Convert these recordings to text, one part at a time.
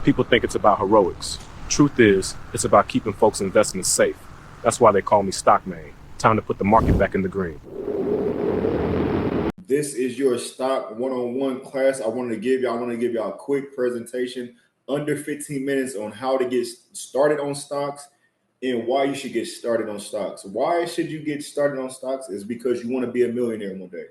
People think it's about heroics. Truth is, it's about keeping folks' investments safe. That's why they call me Stockman. Time to put the market back in the green. This is your stock one-on-one class. I want to give y'all a quick presentation under 15 minutes on how to get started on stocks and why you should get started on stocks. Why should you get started on stocks is because you want to be a millionaire one day.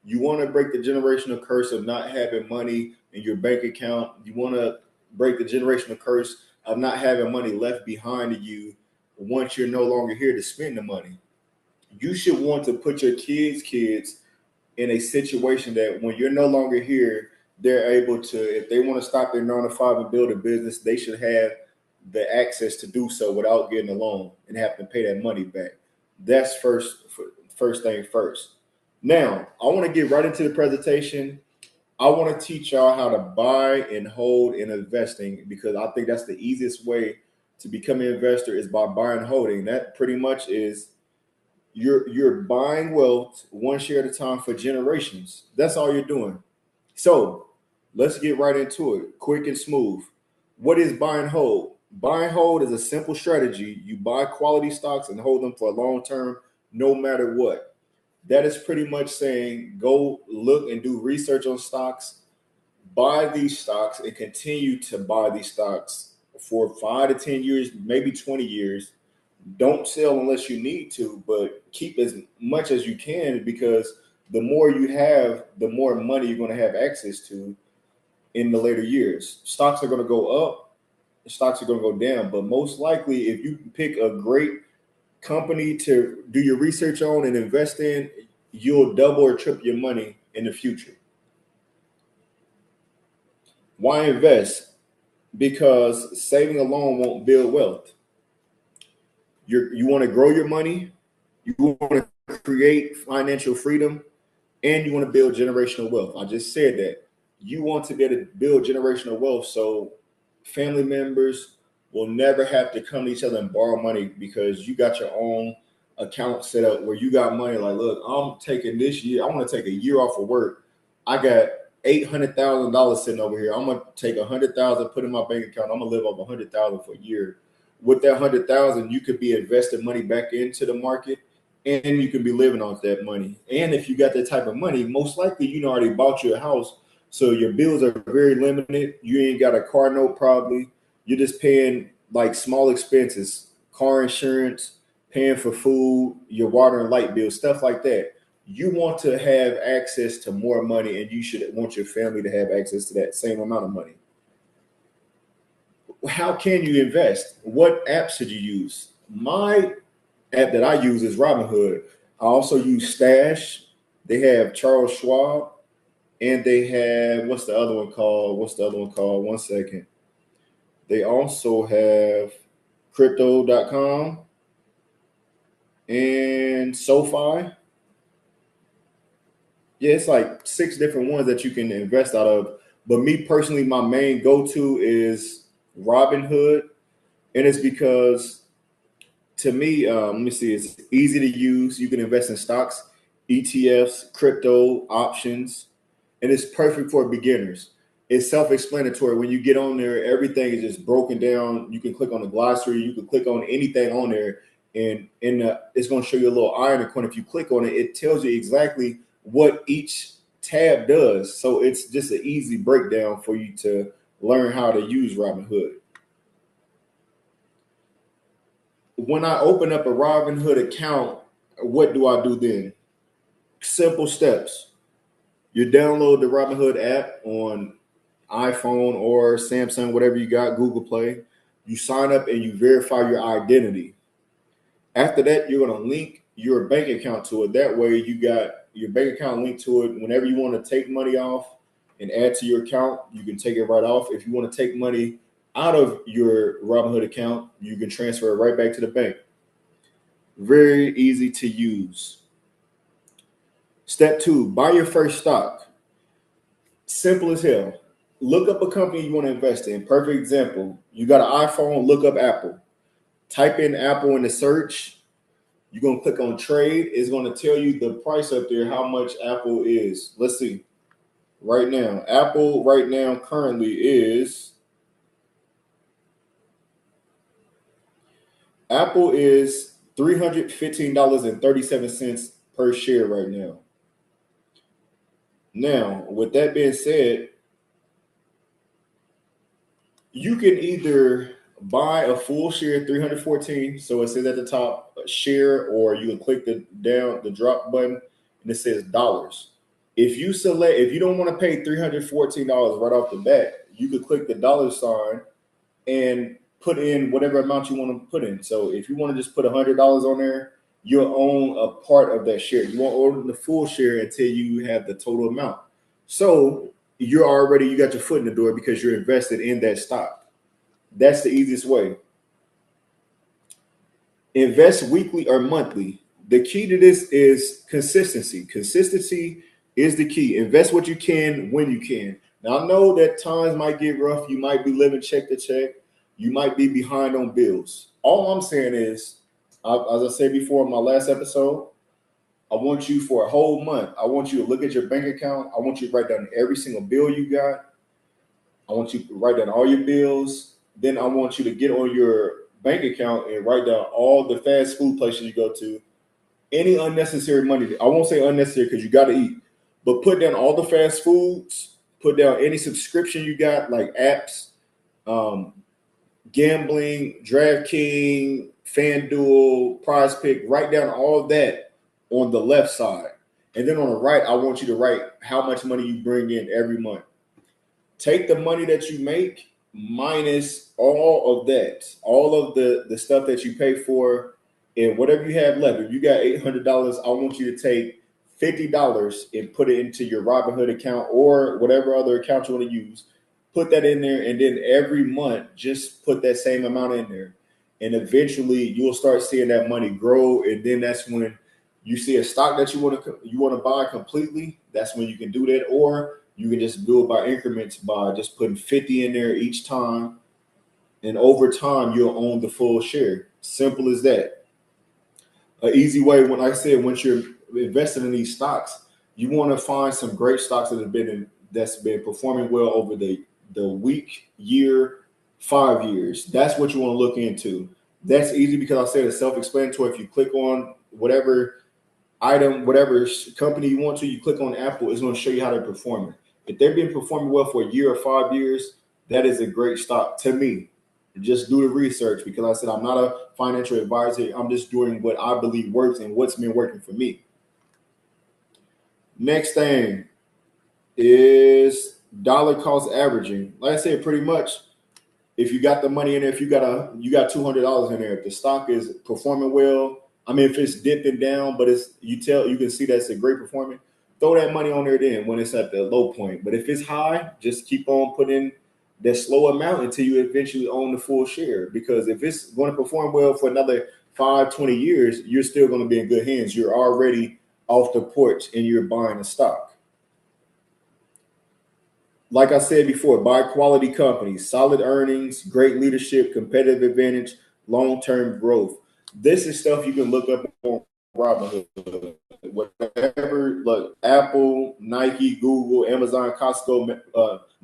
You want to break the generational curse of not having money in your bank account. You want to break the generational curse of not having money left behind you once you're no longer here to spend the money. You should want to put your kids in a situation that when you're no longer here, they're able to, if they want to stop their 9 to 5 and build a business, they should have the access to do so without getting a loan and having to pay that money back. That's first thing first. Now, I want to get right into the presentation. I want to teach y'all how to buy and hold in investing because I think that's the easiest way to become an investor is by buying and holding. That pretty much is you're buying wealth one share at a time for generations. That's all you're doing. So let's get right into it, quick and smooth. What is buy and hold? Buy and hold is a simple strategy. You buy quality stocks and hold them for a long term, no matter what. That is pretty much saying go look and do research on stocks, buy these stocks, and continue to buy these stocks for 5 to 10 years, maybe 20 years. Don't sell unless you need to, but keep as much as you can because the more you have, the more money you're going to have access to in the later years. Stocks are going to go up, stocks are going to go down, but most likely, if you pick a great company to do your research on and invest in, you'll double or triple your money in the future. Why invest? Because saving alone won't build wealth. You want to grow your money, you want to create financial freedom, and you want to build generational wealth. I just said that. You want to be able to build generational wealth so family members will never have to come to each other and borrow money because you got your own account set up where you got money like, look, I'm taking this year, I want to take a year off of work. I got $800,000 sitting over here. I'm gonna take 100,000, put in my bank account. I'm gonna live off 100,000 for a year. With that 100,000, you could be investing money back into the market, and you can be living off that money. And if you got that type of money, most likely you already bought you a house, so your bills are very limited. You ain't got a car note probably. You're just paying like small expenses, car insurance, paying for food, your water and light bill, stuff like that. You want to have access to more money, and you should want your family to have access to that same amount of money. How can you invest? What app should you use? My app that I use is Robinhood. I also use Stash. They have Charles Schwab, and they have what's the other one called? What's the other one called? One second. They also have crypto.com and SoFi. Yeah, it's like 6 different ones that you can invest out of. But me personally, my main go-to is Robinhood, and it's because to me, let me see, it's easy to use. You can invest in stocks, ETFs, crypto options, and it's perfect for beginners. It's self-explanatory. When you get on there, everything is just broken down. You can click on the glossary. You can click on anything on there, and it's going to show you a little eye in the corner. If you click on it, it tells you exactly what each tab does. So it's just an easy breakdown for you to learn how to use Robinhood. When I open up a Robinhood account, what do I do then? Simple steps. You download the Robinhood app on iPhone or Samsung, whatever you got, Google Play. You sign up and you verify your identity. After that, you're going to link your bank account to it. That way, you got your bank account linked to it. Whenever you want to take money off and add to your account, you can take it right off. If you want to take money out of your Robinhood account, you can transfer it right back to the bank. Very easy to use. Step 2, buy your first stock. Simple as hell. Look up a company you want to invest in. Perfect example. You got an iPhone, look up Apple. Type in Apple in the search. You're going to click on trade. It's going to tell you the price up there, how much Apple is. Let's see. Right now, Apple right now currently is Apple is $315.37 per share right now. Now, with that being said, you can either buy a full share, 314, so it says at the top share, or you can click the drop button and it says dollars. If you don't want to pay $314 right off the bat, you could click the dollar sign and put in whatever amount you want to put in. So if you want to just put $100 on there, you'll own a part of that share. You won't own the full share until you have the total amount. So you got your foot in the door because you're invested in that stock. That's the easiest way. Invest weekly or monthly. The key to this is consistency. Consistency is the key. Invest what you can when you can. Now, I know that times might get rough. You might be living check to check. You might be behind on bills. All I'm saying is, as I said before in my last episode, I want you for a whole month. I want you to look at your bank account. I want you to write down every single bill you got. I want you to write down all your bills. Then I want you to get on your bank account and write down all the fast food places you go to. Any unnecessary money. I won't say unnecessary because you got to eat, but put down all the fast foods. Put down any subscription you got, like apps, gambling, DraftKings, FanDuel, Prize Pick. Write down all of that on the left side. And then on the right, I want you to write how much money you bring in every month. Take the money that you make minus all of that, all of the stuff that you pay for, and whatever you have left. If you got $800, I want you to take $50 and put it into your Robinhood account or whatever other account you want to use. Put that in there, and then every month, just put that same amount in there. And eventually, you'll start seeing that money grow. And then that's when you see a stock that you want to buy completely. That's when you can do that, or you can just do it by increments by just putting 50 in there each time. And over time, you'll own the full share. Simple as that. An easy way, when I said, once you're investing in these stocks, you want to find some great stocks that's been performing well over the week, year, 5 years. That's what you want to look into. That's easy because I said it's self-explanatory. If you click on whatever item, whatever company you want to, you click on Apple, it's going to show you how they're performing. If they've been performing well for a year or 5 years, that is a great stock to me. Just do the research, because I said I'm not a financial advisor. I'm just doing what I believe works and what's been working for me. Next thing is dollar cost averaging. Like I said, pretty much, if you got the money in there, if you got $200 in there, if the stock is performing well, I mean, if it's dipping down, but you can see that's a great performance, throw that money on there then when it's at the low point. But if it's high, just keep on putting that slow amount until you eventually own the full share. Because if it's going to perform well for another 5-20 years, you're still going to be in good hands. You're already off the porch and you're buying a stock. Like I said before, buy quality companies, solid earnings, great leadership, competitive advantage, long-term growth. This is stuff you can look up on Robinhood. Whatever, look, Apple, Nike, Google, Amazon, Costco,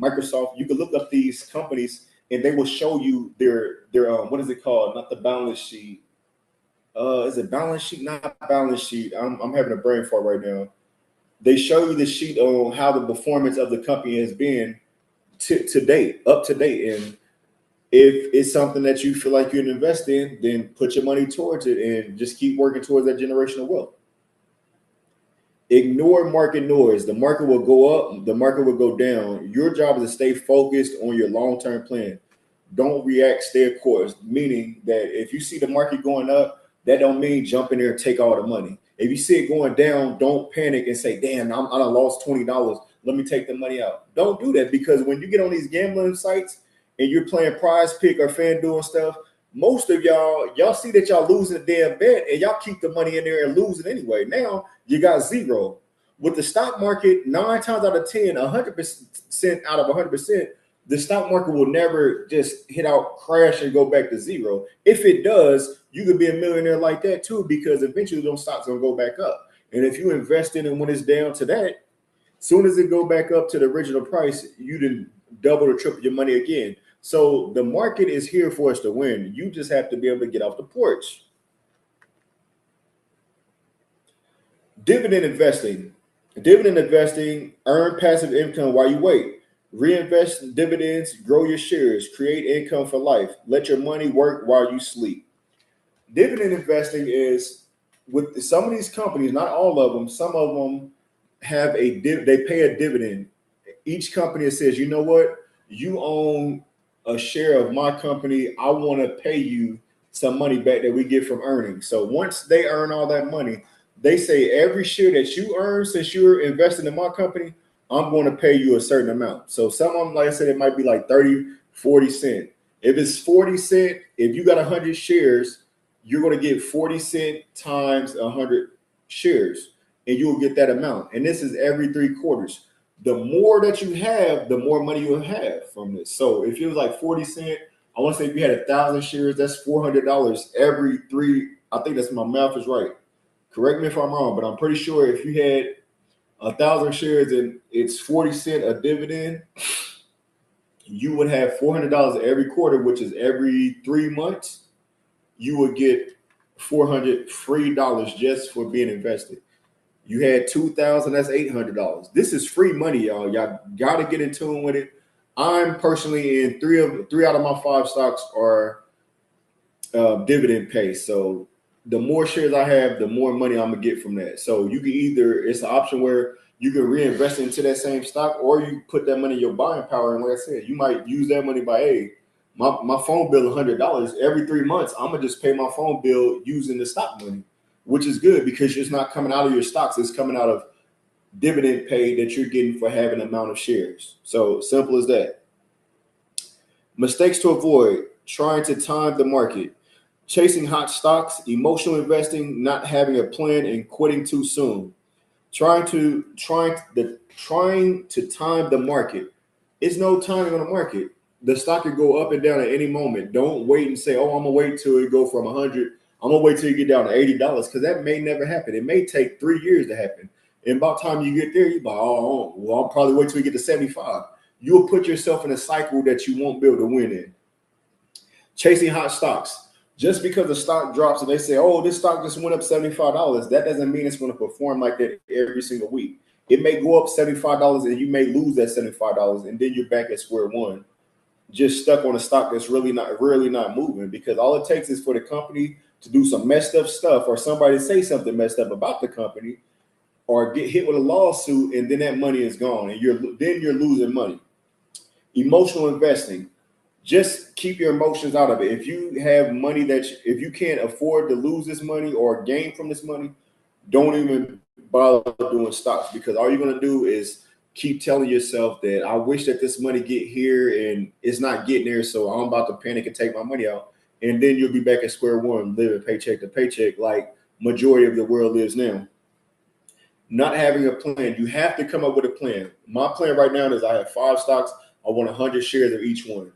Microsoft, you can look up these companies and they will show you their what is it called? Not the balance sheet. Is it balance sheet? Not balance sheet. I'm having a brain fart right now. They show you the sheet on how the performance of the company has been to date, up to date. And if it's something that you feel like you can invest in, then put your money towards it and just keep working towards that generational wealth. Ignore market noise. The market will go up, the market will go down. Your job is to stay focused on your long-term plan. Don't react, stay a course. Meaning that if you see the market going up, that don't mean jump in there and take all the money. If you see it going down, don't panic and say, damn, I done lost $20. Let me take the money out. Don't do that, because when you get on these gambling sites and you're playing Prize Pick or FanDuel and stuff, most of y'all see that y'all losing a damn bet and y'all keep the money in there and lose it anyway. Now you got zero. With the stock market, 9 times out of 10, 100% out of 100%, the stock market will never just hit out, crash, and go back to zero. If it does, you could be a millionaire like that too, because eventually those stocks are gonna go back up. And if you invest in it when it's down to that, soon as it go back up to the original price, you didn't double or triple your money again. So the market is here for us to win. You just have to be able to get off the porch. Dividend investing. Dividend investing, earn passive income while you wait. Reinvest dividends, grow your shares, create income for life. Let your money work while you sleep. Dividend investing is with some of these companies, not all of them, some of them have they pay a dividend. Each company says, you know what, you own a share of my company. I want to pay you some money back that we get from earnings. So once they earn all that money, they say every share that you earn since you're investing in my company, I'm going to pay you a certain amount. So some of them, like I said, it might be like 30, 40 cents. If it's 40 cents, if you got 100 shares, you're going to get 40 cents times 100 shares, and you will get that amount. And this is every 3 quarters. The more that you have, the more money you'll have from this. So if it was like 40 cents, I want to say if you had 1,000 shares, that's $400 every 3. I think that's my math is right. Correct me if I'm wrong, but I'm pretty sure if you had 1,000 shares and it's 40 cents a dividend, you would have $400 every quarter, which is every 3 months. You would get $400 free dollars just for being invested. You had 2,000, that's $800. This is free money, y'all. Y'all got to get in tune with it. I'm personally in three out of my 5 stocks are dividend pay. So the more shares I have, the more money I'm gonna get from that. So you can either, it's an option where you can reinvest into that same stock, or you put that money in your buying power. And like I said, you might use that money by, hey, my phone bill $100 every 3 months. I'm gonna just pay my phone bill using the stock money, which is good because it's not coming out of your stocks. It's coming out of dividend pay that you're getting for having an amount of shares. So simple as that. Mistakes to avoid: trying to time the market, chasing hot stocks, emotional investing, not having a plan, and quitting too soon. Trying to time the market. It's no timing on the market. The stock could go up and down at any moment. Don't wait and say, "Oh, I'm gonna wait till it go from 100. I'm gonna wait till you get down to $80," because that may never happen. It may take 3 years to happen. And by the time you get there, you buy, "Oh, well, I'll probably wait till you get to 75." You'll put yourself in a cycle that you won't be able to win in. Chasing hot stocks. Just because the stock drops and they say, "Oh, this stock just went up $75," that doesn't mean it's going to perform like that every single week. It may go up $75 and you may lose that $75, and then you're back at square one, just stuck on a stock that's really not moving, because all it takes is for the company to do some messed up stuff, or somebody to say something messed up about the company, or get hit with a lawsuit, and then that money is gone, and you're losing money. Emotional investing. Just keep your emotions out of it. If you have money if you can't afford to lose this money or gain from this money, don't even bother doing stocks, because all you're going to do is keep telling yourself that I wish that this money get here and it's not getting there, so I'm about to panic and take my money out. And then you'll be back at square one, living paycheck to paycheck like majority of the world lives now. Not having a plan. You have to come up with a plan. My plan right now is I have 5 stocks. I want 100 shares of each one.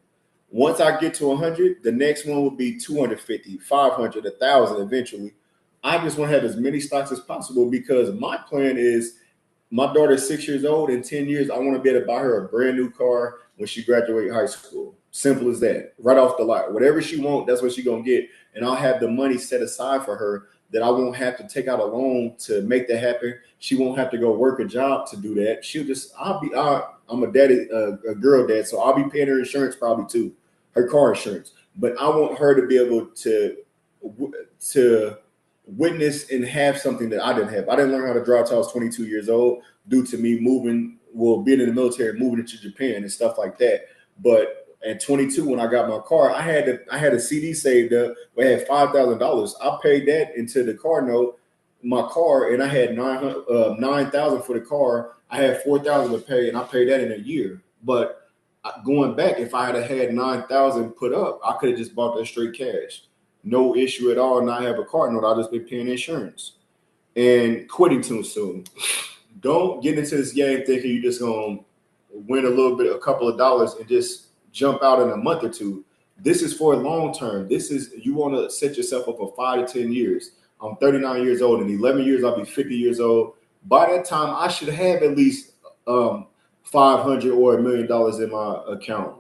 Once I get to 100, the next one will be 250, 500, 1,000 eventually. I just want to have as many stocks as possible, because my plan is, my daughter's 6 years old. In 10 years, I want to be able to buy her a brand new car when she graduates high school. Simple as that. Right off the lot. Whatever she wants, that's what she's going to get. And I'll have the money set aside for her that I won't have to take out a loan to make that happen. She won't have to go work a job to do that. I'm a daddy, a girl dad, so I'll be paying her insurance probably too, her car insurance. But I want her to be able to witness and have something that I didn't have. I didn't learn how to drive till I was 22 years old due to me being in the military, moving into Japan and stuff like that. But at 22, when I got my car, I had a CD saved up where I had $5,000. I paid that into the car note, my car, and I had 9,000 for the car. I had 4,000 to pay, and I paid that in a year. But going back, if I had 9,000 put up, I could have just bought that straight cash, no issue at all. And I have a car note. I'll just be paying insurance. And quitting too soon. Don't get into this game thinking you're just gonna win a couple of dollars, and just jump out in a month or two. This is for a long term. You want to set yourself up for 5 to 10 years. I'm 39 years old. In 11 years, I'll be 50 years old. By that time, I should have at least 500 or $1 million in my account.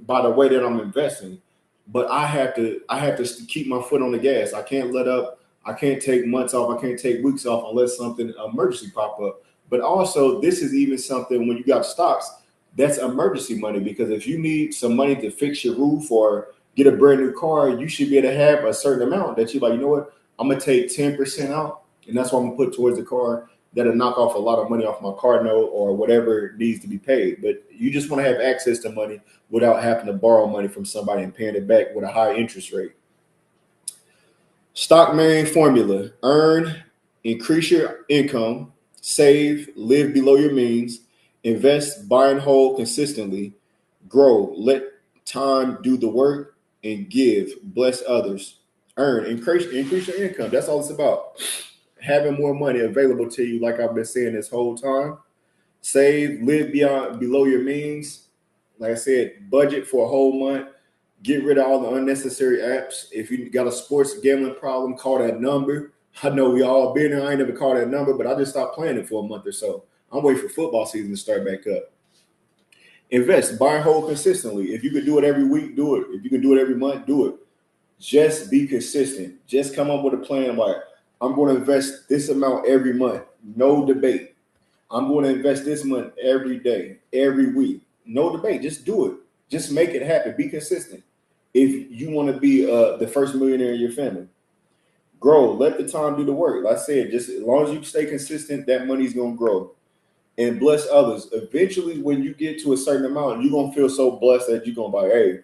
by the way that I'm investing. But I have to keep my foot on the gas. I can't let up. I can't take months off. I can't take weeks off unless something emergency pop up. But also, this is even something when you got stocks, that's emergency money, because if you need some money to fix your roof or get a brand new car, you should be able to have a certain amount that you like. You know what? I'm gonna take 10% out, and that's what I'm gonna put towards the car. That'll knock off a lot of money off my car note or whatever needs to be paid. But you just want to have access to money without having to borrow money from somebody and paying it back with a high interest rate. Stock main formula: earn, increase your income, save, live below your means, invest, buy and hold consistently, grow, let time do the work, and give, bless others. Earn, increase your income. That's all it's about. Having more money available to you, like I've been saying this whole time. Save, live beyond below your means. Like I said, budget for a whole month. Get rid of all the unnecessary apps. If you got a sports gambling problem, call that number. I know we all been there. I ain't never called that number, but I just stopped playing it for a month or so. I'm waiting for football season to start back up. Invest, buy and hold consistently. If you can do it every week, do it. If you can do it every month, do it. Just be consistent. Just come up with a plan like, I'm going to invest this amount every month. No debate. I'm going to invest this month every day, every week. No debate. Just do it. Just make it happen. Be consistent. If you want to be the first millionaire in your family, grow. Let the time do the work. Like I said, just as long as you stay consistent, that money's going to grow. And bless others. Eventually, when you get to a certain amount, you're going to feel so blessed that you're going to be like, hey,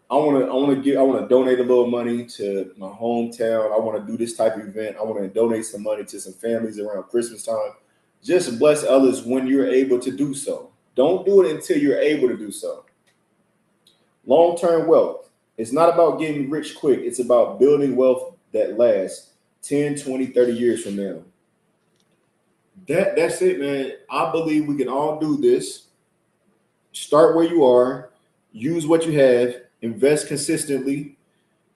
I want to donate a little money to my hometown. I want to do this type of event. I want to donate some money to some families around Christmas time. Just bless others when you're able to do so. Don't do it until you're able to do so. Long-term wealth. It's not about getting rich quick. It's about building wealth that lasts 10, 20, 30 years from now. That's it, man. I believe we can all do this. Start where you are. Use what you have. Invest consistently.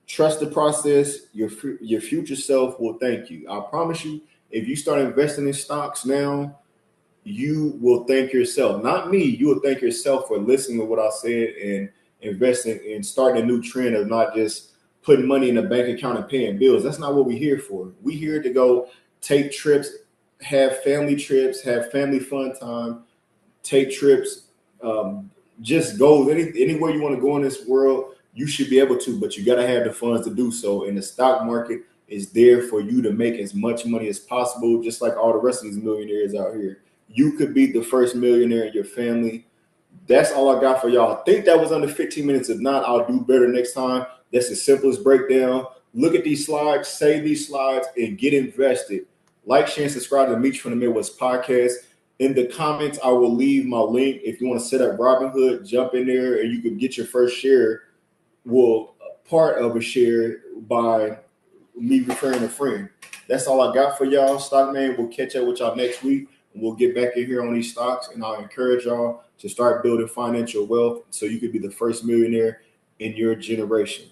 Trust the process. Your future self will thank you. I promise you, if you start investing in stocks now, you will thank yourself. Not me. You will thank yourself for listening to what I said and investing and starting a new trend of not just putting money in a bank account and paying bills. That's not what we're here for. We're here to go take trips, have family fun time, take trips, just go anywhere you want to go in this world. You should be able to, but you got to have the funds to do so. And the stock market is there for you to make as much money as possible, just like all the rest of these millionaires out here. You could be the first millionaire in your family. That's all I got for y'all. I think that was under 15 minutes. If not, I'll do better next time. That's the simplest breakdown. Look at these slides, save these slides, and get invested. Like, share, and subscribe to the Mechee from the Midwest podcast. In the comments, I will leave my link. If you want to set up Robinhood, jump in there and you can get your first share. Well, part of a share by me referring a friend. That's all I got for y'all. Stockman, we'll catch up with y'all next week. We'll get back in here on these stocks, and I'll encourage y'all to start building financial wealth so you could be the first millionaire in your generation.